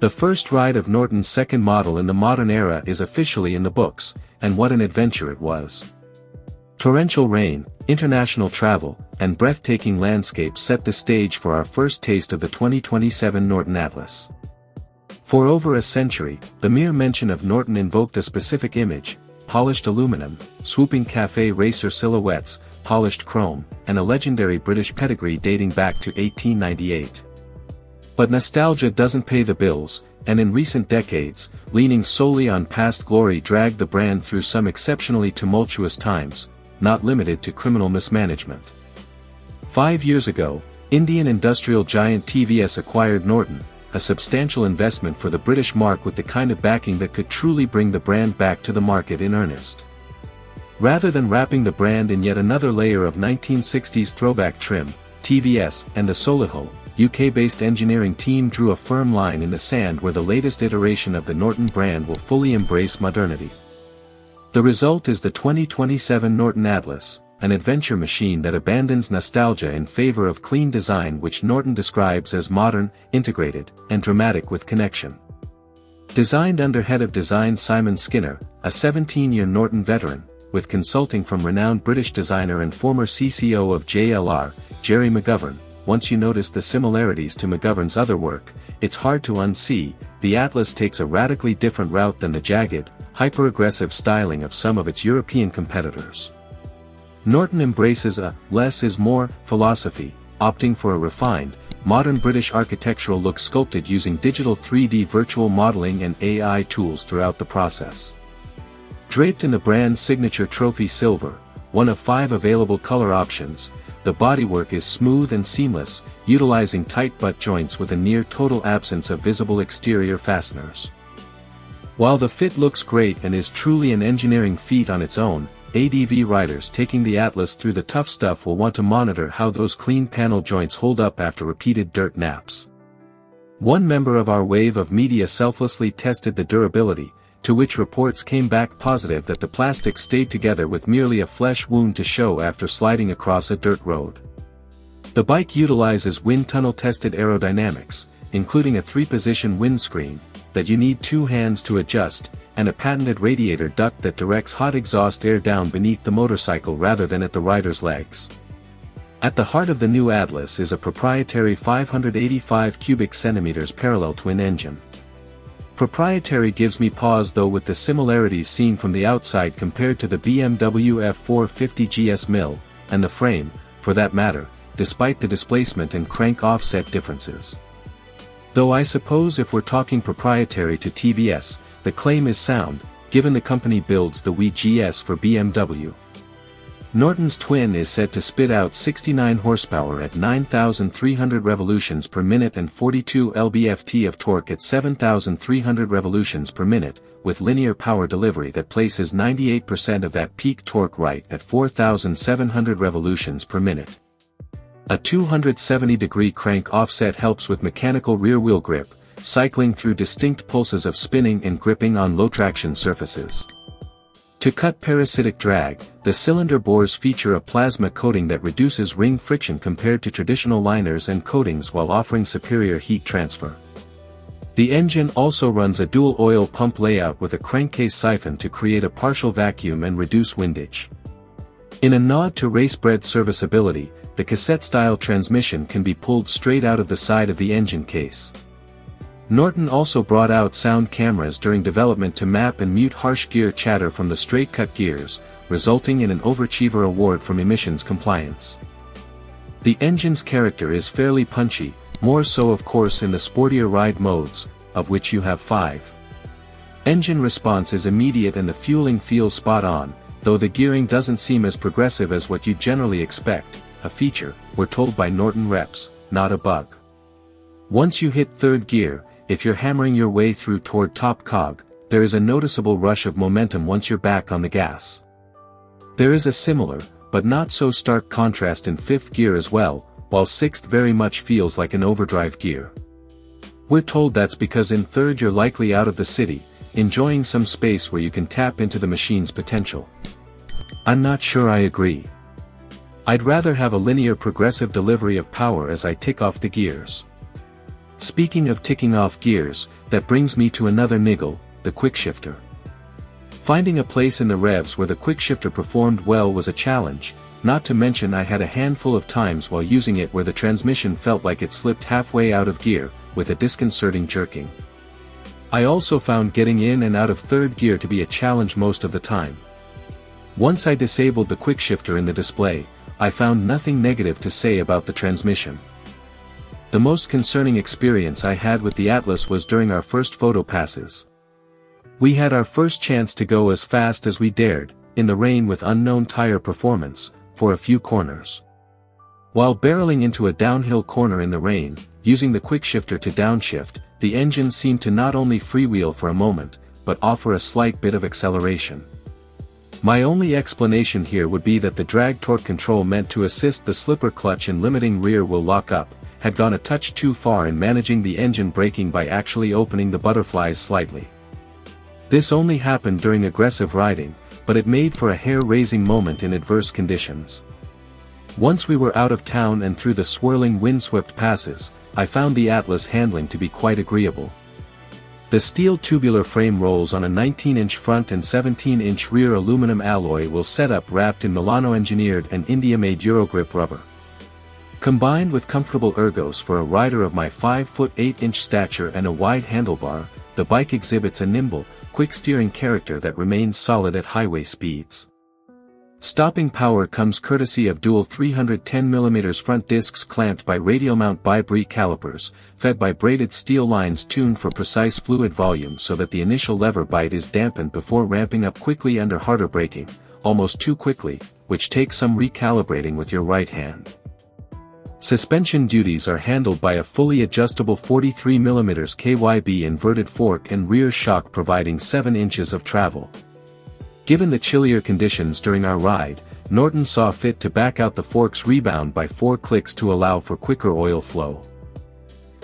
The first ride of Norton's second model in the modern era is officially in the books, and what an adventure it was. Torrential rain, international travel, and breathtaking landscapes set the stage for our first taste of the 2027 Norton Atlas. For over a century, the mere mention of Norton invoked a specific image: polished aluminum, swooping cafe racer silhouettes, polished chrome, and a legendary British pedigree dating back to 1898. But nostalgia doesn't pay the bills, and in recent decades, leaning solely on past glory dragged the brand through some exceptionally tumultuous times, not limited to criminal mismanagement. 5 years ago, Indian industrial giant TVS acquired Norton, a substantial investment for the British mark with the kind of backing that could truly bring the brand back to the market in earnest. Rather than wrapping the brand in yet another layer of 1960s throwback trim, TVS and the Solihull, UK-based engineering team drew a firm line in the sand where the latest iteration of the Norton brand will fully embrace modernity. The result is the 2027 Norton Atlas, an adventure machine that abandons nostalgia in favor of clean design, which Norton describes as modern, integrated, and dramatic with connection. Designed under head of design Simon Skinner, a 17-year Norton veteran, with consulting from renowned British designer and former CCO of JLR, Jerry McGovern. Once you notice the similarities to McGovern's other work, it's hard to unsee. The Atlas takes a radically different route than the jagged, hyper-aggressive styling of some of its European competitors. Norton embraces a less is more philosophy, opting for a refined, modern British architectural look sculpted using digital 3D virtual modeling and AI tools throughout the process. Draped in the brand's signature trophy silver, one of 5 available color options, the bodywork is smooth and seamless, utilizing tight butt joints with a near-total absence of visible exterior fasteners. While the fit looks great and is truly an engineering feat on its own, ADV riders taking the Atlas through the tough stuff will want to monitor how those clean panel joints hold up after repeated dirt naps. One member of our wave of media selflessly tested the durability, to which reports came back positive that the plastic stayed together with merely a flesh wound to show after sliding across a dirt road. The bike utilizes wind tunnel-tested aerodynamics, including a 3-position windscreen that you need 2 hands to adjust, and a patented radiator duct that directs hot exhaust air down beneath the motorcycle rather than at the rider's legs. At the heart of the new Atlas is a proprietary 585 cubic centimeters parallel twin engine. Proprietary gives me pause though, with the similarities seen from the outside compared to the BMW F450 GS Mill, and the frame, for that matter, despite the displacement and crank offset differences. Though I suppose if we're talking proprietary to TVS, the claim is sound, given the company builds the WE-GS for BMW. Norton's twin is said to spit out 69 horsepower at 9,300 revolutions per minute and 42 lb-ft of torque at 7,300 revolutions per minute, with linear power delivery that places 98% of that peak torque right at 4,700 revolutions per minute. A 270-degree crank offset helps with mechanical rear-wheel grip, cycling through distinct pulses of spinning and gripping on low-traction surfaces. To cut parasitic drag, the cylinder bores feature a plasma coating that reduces ring friction compared to traditional liners and coatings while offering superior heat transfer. The engine also runs a dual-oil pump layout with a crankcase siphon to create a partial vacuum and reduce windage. In a nod to race-bred serviceability, the cassette-style transmission can be pulled straight out of the side of the engine case. Norton also brought out sound cameras during development to map and mute harsh gear chatter from the straight-cut gears, resulting in an Overachiever Award from emissions compliance. The engine's character is fairly punchy, more so of course in the sportier ride modes, of which you have 5. Engine response is immediate and the fueling feels spot on, though the gearing doesn't seem as progressive as what you generally expect, a feature, we're told by Norton reps, not a bug. Once you hit 3rd gear, if you're hammering your way through toward top cog, there is a noticeable rush of momentum once you're back on the gas. There is a similar, but not so stark contrast in 5th gear as well, while 6th very much feels like an overdrive gear. We're told that's because in 3rd you're likely out of the city, enjoying some space where you can tap into the machine's potential. I'm not sure I agree. I'd rather have a linear progressive delivery of power as I tick off the gears. Speaking of ticking off gears, that brings me to another niggle, the quickshifter. Finding a place in the revs where the quickshifter performed well was a challenge, not to mention I had a handful of times while using it where the transmission felt like it slipped halfway out of gear, with a disconcerting jerking. I also found getting in and out of third gear to be a challenge most of the time. Once I disabled the quickshifter in the display, I found nothing negative to say about the transmission. The most concerning experience I had with the Atlas was during our first photo passes. We had our first chance to go as fast as we dared, in the rain with unknown tire performance, for a few corners. While barreling into a downhill corner in the rain, using the quickshifter to downshift, the engine seemed to not only freewheel for a moment, but offer a slight bit of acceleration. My only explanation here would be that the drag torque control meant to assist the slipper clutch and limiting rear wheel lock-up, had gone a touch too far in managing the engine braking by actually opening the butterflies slightly. This only happened during aggressive riding, but it made for a hair-raising moment in adverse conditions. Once we were out of town and through the swirling windswept passes, I found the Atlas handling to be quite agreeable. The steel tubular frame rolls on a 19-inch front and 17-inch rear aluminum alloy wheel setup wrapped in Milano-engineered and India-made Eurogrip rubber. Combined with comfortable ergos for a rider of my 5'8" stature and a wide handlebar, the bike exhibits a nimble, quick-steering character that remains solid at highway speeds. Stopping power comes courtesy of dual 310mm front discs clamped by radial mount bi-bree calipers, fed by braided steel lines tuned for precise fluid volume so that the initial lever bite is dampened before ramping up quickly under harder braking, almost too quickly, which takes some recalibrating with your right hand. Suspension duties are handled by a fully adjustable 43mm KYB inverted fork and rear shock providing 7 inches of travel. Given the chillier conditions during our ride, Norton saw fit to back out the fork's rebound by 4 clicks to allow for quicker oil flow.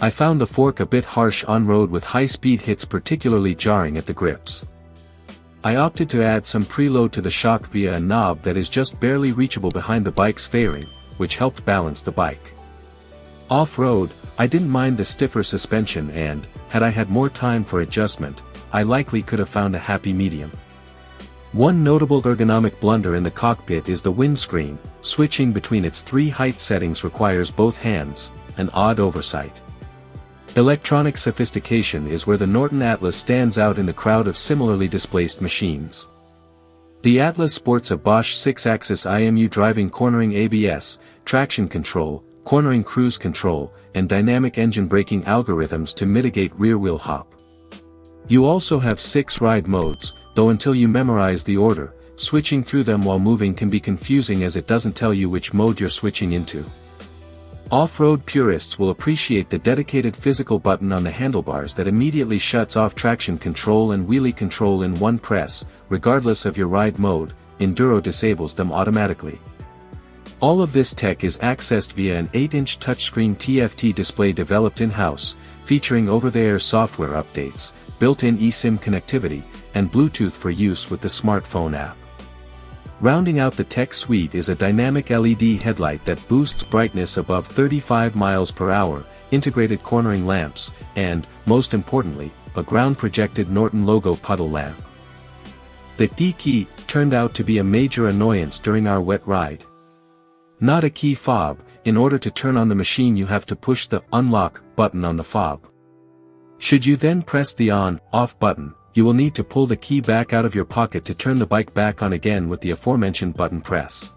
I found the fork a bit harsh on road with high-speed hits particularly jarring at the grips. I opted to add some preload to the shock via a knob that is just barely reachable behind the bike's fairing, which helped balance the bike. Off-road, I didn't mind the stiffer suspension and, had I had more time for adjustment, I likely could have found a happy medium. One notable ergonomic blunder in the cockpit is the windscreen. Switching between its 3 height settings requires both hands, an odd oversight. Electronic sophistication is where the Norton Atlas stands out in the crowd of similarly displaced machines. The Atlas sports a Bosch 6-axis IMU driving cornering ABS, traction control, cornering cruise control, and dynamic engine braking algorithms to mitigate rear-wheel hop. You also have 6 ride modes, though until you memorize the order, switching through them while moving can be confusing as it doesn't tell you which mode you're switching into. Off-road purists will appreciate the dedicated physical button on the handlebars that immediately shuts off traction control and wheelie control in one press, regardless of your ride mode. Enduro disables them automatically. All of this tech is accessed via an 8-inch touchscreen TFT display developed in-house, featuring over-the-air software updates, built-in eSIM connectivity, and Bluetooth for use with the smartphone app. Rounding out the tech suite is a dynamic LED headlight that boosts brightness above 35 miles per hour, integrated cornering lamps, and, most importantly, a ground-projected Norton logo puddle lamp. The D key turned out to be a major annoyance during our wet ride. Not a key fob. In order to turn on the machine you have to push the unlock button on the fob. Should you then press the on/off button, you will need to pull the key back out of your pocket to turn the bike back on again with the aforementioned button press.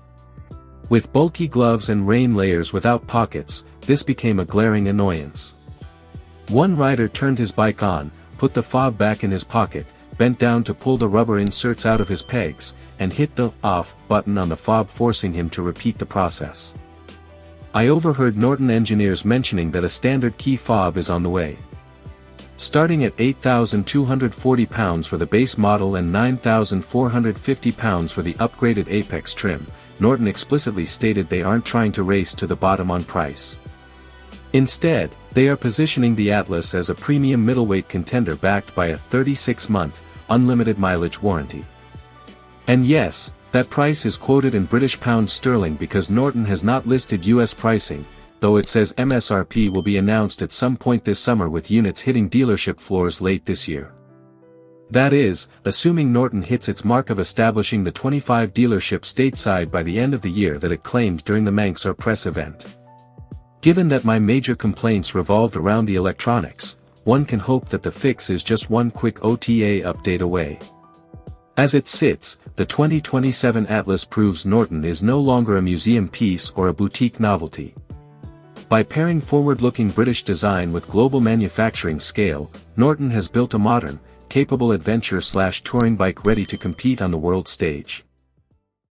With bulky gloves and rain layers without pockets, this became a glaring annoyance. One rider turned his bike on, put the fob back in his pocket, bent down to pull the rubber inserts out of his pegs, and hit the off button on the fob, forcing him to repeat the process. I overheard Norton engineers mentioning that a standard key fob is on the way. Starting at £8,240 for the base model and £9,450 for the upgraded Apex trim, Norton explicitly stated they aren't trying to race to the bottom on price. Instead, they are positioning the Atlas as a premium middleweight contender backed by a 36-month, unlimited mileage warranty. And yes, that price is quoted in British pounds sterling because Norton has not listed US pricing, though it says MSRP will be announced at some point this summer with units hitting dealership floors late this year. That is, assuming Norton hits its mark of establishing the 25 dealerships stateside by the end of the year that it claimed during the Manx press event. Given that my major complaints revolved around the electronics, one can hope that the fix is just one quick OTA update away. As it sits, the 2027 Atlas proves Norton is no longer a museum piece or a boutique novelty. By pairing forward-looking British design with global manufacturing scale, Norton has built a modern, capable adventure/touring bike ready to compete on the world stage.